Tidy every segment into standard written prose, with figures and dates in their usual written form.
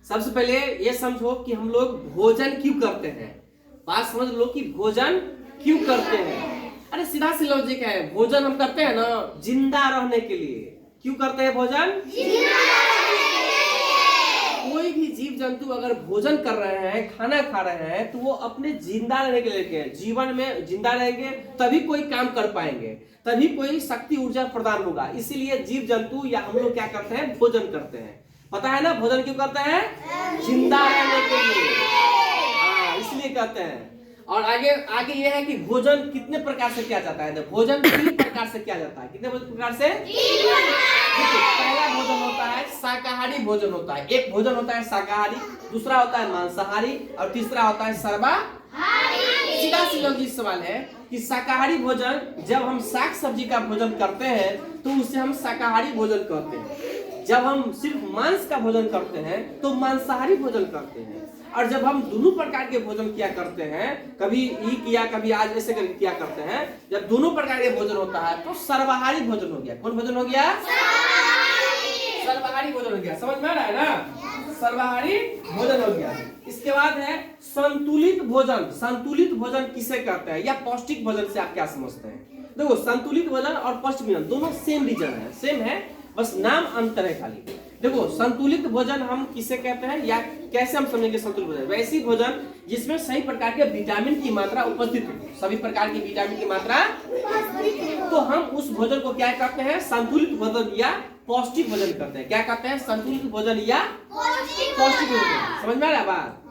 सबसे पहले ये समझो कि हम लोग भोजन क्यों करते हैं। बात समझ लो कि भोजन क्यों करते हैं। अरे सीधा सी लॉजिक है, भोजन हम करते हैं ना जिंदा रहने के लिए। क्यों करते हैं भोजन? कोई भी जीव जंतु अगर भोजन कर रहे हैं, खाना खा रहे हैं, तो वो अपने जिंदा रहने के लिए, जीवन में जिंदा रहेंगे तभी कोई काम कर पाएंगे, तभी कोई शक्ति ऊर्जा प्रदान होगा। इसीलिए जीव जंतु या हम लोग क्या करते हैं? भोजन करते हैं। पता है ना भोजन क्यों करते हैं? जिंदा रहने के लिए। हाँ, इसलिए करते हैं। और आगे ये है कि भोजन कितने प्रकार से किया जाता है। तो भोजन 3 प्रकार से किया जाता है। कितने प्रकार से? पहला भोजन होता है शाकाहारी भोजन होता है। एक भोजन होता है शाकाहारी, दूसरा होता है मांसाहारी और तीसरा होता है सर्वाहारी। सीधा सी लॉजिक सवाल है कि शाकाहारी भोजन, जब हम साग सब्जी का भोजन करते हैं तो उसे हम शाकाहारी भोजन कहते हैं। जब हम सिर्फ मांस का भोजन करते हैं तो मांसाहारी भोजन करते हैं। और जब हम दोनों प्रकार के भोजन किया करते हैं, कभी ई किया कभी आज ऐसे करके किया करते हैं, जब दोनों प्रकार के भोजन होता है तो सर्वाहारी भोजन हो गया। कौन भोजन हो गया? सर्वाहारी भोजन हो गया। समझ में आ रहा है ना? सर्वाहारी भोजन हो गया। इसके बाद है संतुलित भोजन। संतुलित भोजन किसे कहते हैं या पौष्टिक भोजन से आप क्या समझते हैं? देखो, संतुलित भोजन और पौष्टिक भोजन दोनों सेम रीजन है, सेम है, बस नाम अंतर है खाली। देखो, संतुलित भोजन हम किसे कहते हैं या कैसे हम समझेंगे संतुलित भोजन? वैसी भोजन जिसमें सही प्रकार के विटामिन की मात्रा उपस्थित हो, सभी प्रकार की विटामिन की मात्रा, तो हम उस भोजन को क्या कहते हैं? संतुलित भोजन या पौष्टिक भोजन कहते हैं। क्या कहते हैं? संतुलित भोजन या पौष्टिक भोजन। समझ में आ रहा है बात?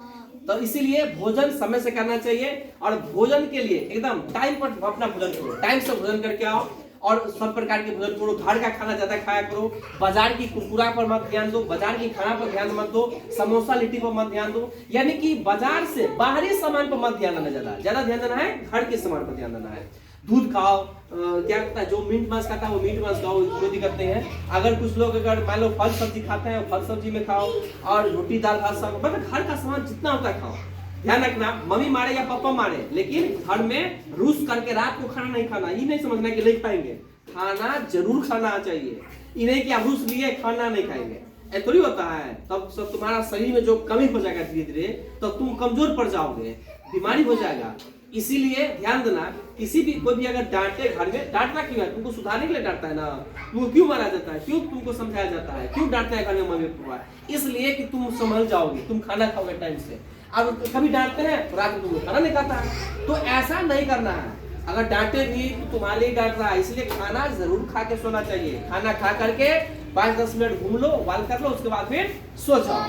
तो इसीलिए भोजन समय से करना चाहिए और भोजन के लिए एकदम टाइम पर अपना भोजन करो, टाइम से भोजन करके आओ और सब प्रकार के भोजन करो। घर का खाना ज्यादा खाया करो, बाजार की कुरकुरा पर मत ध्यान दो, बाजार की खाना पर ध्यान मत दो, समोसा लिट्टी पर मत ध्यान दो। यानी कि बाजार से बाहरी सामान पर मत ध्यान देना, ज्यादा ध्यान देना है घर के सामान पर ध्यान देना है। दूध खाओ, क्या कहता है, जो मीट मांस खाता है वो मीट मांस खाओ, कोई दिक्कत नहीं है। अगर कुछ लोग अगर मान लो फल सब्जी खाते हैं, फल सब्जी में खाओ और रोटी दाल भात सब, मतलब घर का सामान जितना होता है खाओ। ध्यान रखना, मम्मी मारे या पापा मारे, लेकिन घर में रूस करके रात को खाना नहीं खाना। ये नहीं समझना कि नहीं खाएंगे, खाना जरूर खाना चाहिए। ये नहीं कि आप रूस लिए खाना नहीं खाएंगे, ऐसा थोड़ी होता है। तब सब तुम्हारा शरीर में जो कमी हो जाएगा धीरे धीरे, तो तुम कमजोर पड़ जाओगे, बीमारी हो जाएगा। इसीलिए ध्यान देना, किसी भी कोई भी अगर डांटे घर में, डांटना क्यों है? तुमको सुधारने के लिए डांटता है ना। तुमको क्यों मारा जाता है? क्यों तुमको समझाया जाता है? क्यों डांटता है घर में मम्मी पापा? इसलिए कि तुम संभल जाओगे, तुम खाना खाओगे टाइम से। अब कभी डांटते हैं तो रात में तुमको खाना नहीं खाता है, तो ऐसा नहीं करना है। अगर डांटे भी तो तुम्हारे लिए डांट रहा है, इसलिए खाना जरूर खा के सोना चाहिए। खाना खा करके 5-10 मिनट घूम लो, वाल कर लो, उसके बाद फिर सो जाओ।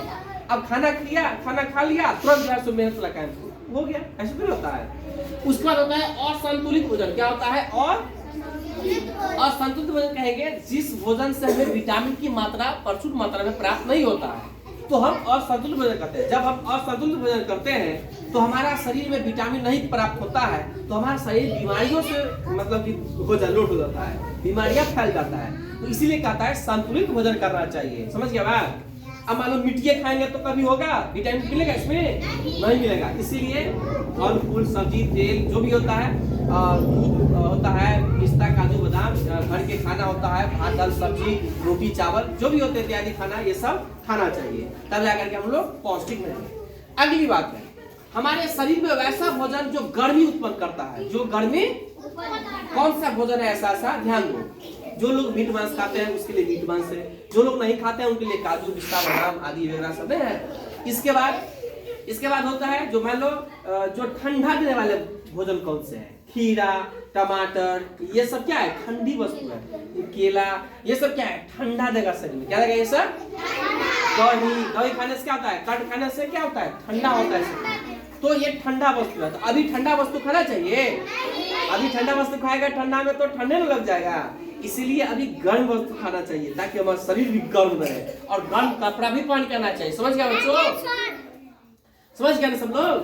अब खाना खा लिया तुरंत जो है सो मेहनत लगाए, हो गया, ऐसा भी होता है। उसके बाद होता है असंतुलित भोजन। क्या होता है? और असंतुलित भोजन कहेंगे जिस भोजन से हमें विटामिन की मात्रा प्रचुर मात्रा में प्राप्त नहीं होता है, तो हम असंतुलित भोजन करते हैं। जब हम असंतुलित भोजन करते हैं तो हमारा शरीर में विटामिन नहीं प्राप्त होता है, तो हमारा शरीर बीमारियों से मतलब कि लोड हो जाता है, बीमारियां फैल जाता है। तो इसीलिए कहता है संतुलित भोजन करना चाहिए। समझ गया बात? अब मान लो मिट्टी खाएंगे तो कभी होगा विटामिन मिलेगा? इसमें नहीं मिलेगा। इसीलिए फल फूल सब्जी तेल जो भी होता है, दूध होता है, पिस्ता काजू बादाम, घर के खाना होता है, भात दाल सब्जी रोटी चावल जो भी होते हैं इत्यादि खाना, ये सब खाना चाहिए, तब जाकर के हम लोग पौष्टिक रहेंगे। अगली बात है, हमारे शरीर में वैसा भोजन जो गर्मी उत्पन्न करता है, जो गर्मी, कौन सा भोजन है ऐसा ध्यान दो। जो लोग मीट मांस खाते हैं उसके लिए मीट मांस है, जो लोग नहीं खाते हैं उनके लिए काजू पिस्ता बादाम आदि वगैरह सब है। इसके बाद होता है जो मान लो जो ठंडा देने वाले भोजन कौन से हैं? खीरा, टमाटर, ये सब क्या है? ठंडी वस्तु है। केला, ये सब क्या है? ठंडा देगा शरीर में। क्या देगा ये सब? दही खाने से क्या होता है? कट खाने से क्या होता है? ठंडा होता है। तो ये ठंडा वस्तु है, तो अभी ठंडा वस्तु खाना चाहिए। अभी ठंडा वस्तु खाएगा ठंडा में तो ठंडे में लग जाएगा। इसीलिए अभी गर्म वस्तु खाना चाहिए ताकि हमारा शरीर भी गर्म रहे, और गर्म कपड़ा भी पहन के आना चाहिए। समझ गया बच्चों? समझ गया ना सब लोग?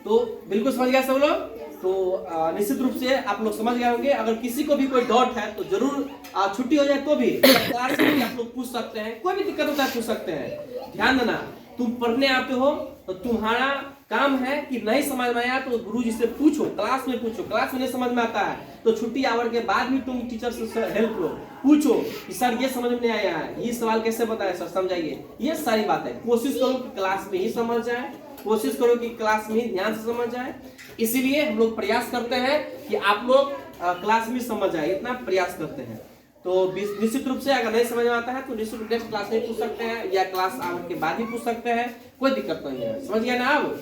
तो बिल्कुल समझ गया सब लोग? तो निश्चित रूप से आप लोग समझ गए होंगे। अगर किसी को भी कोई डाउट है तो जरूर छुट्टी हो जाए तो भी क्लास में भी आप लोग पूछ सकते हैं, कोई भी दिक्कत होता है पूछ सकते हैं। ध्यान देना, तुम पढ़ने आते हो तो तुम्हारा काम है कि नहीं समझ में आया तो गुरु जी से पूछो, क्लास में पूछो। क्लास में नहीं समझ में आता है तो छुट्टी आवर के बाद भी तुम टीचर से हेल्प लो, पूछो कि सर ये समझ में नहीं आया है, ये सवाल कैसे बताया सर, समझाइए। ये सारी बात है। कोशिश करो कि क्लास में ही समझ जाए, कोशिश करो कि क्लास में ही ध्यान से समझ जाए। इसीलिए हम लोग प्रयास करते हैं कि आप लोग क्लास में समझ जाए, इतना प्रयास करते हैं। तो निश्चित रूप से अगर नहीं समझ में आता है तो निश्चित नेक्स्ट क्लास में पूछ सकते हैं या क्लास आवर के बाद भी पूछ सकते हैं, कोई दिक्कत नहीं है। समझ गया ना? अब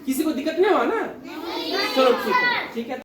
किसी को दिक्कत नहीं हुआ ना? चलो ठीक है, ठीक है।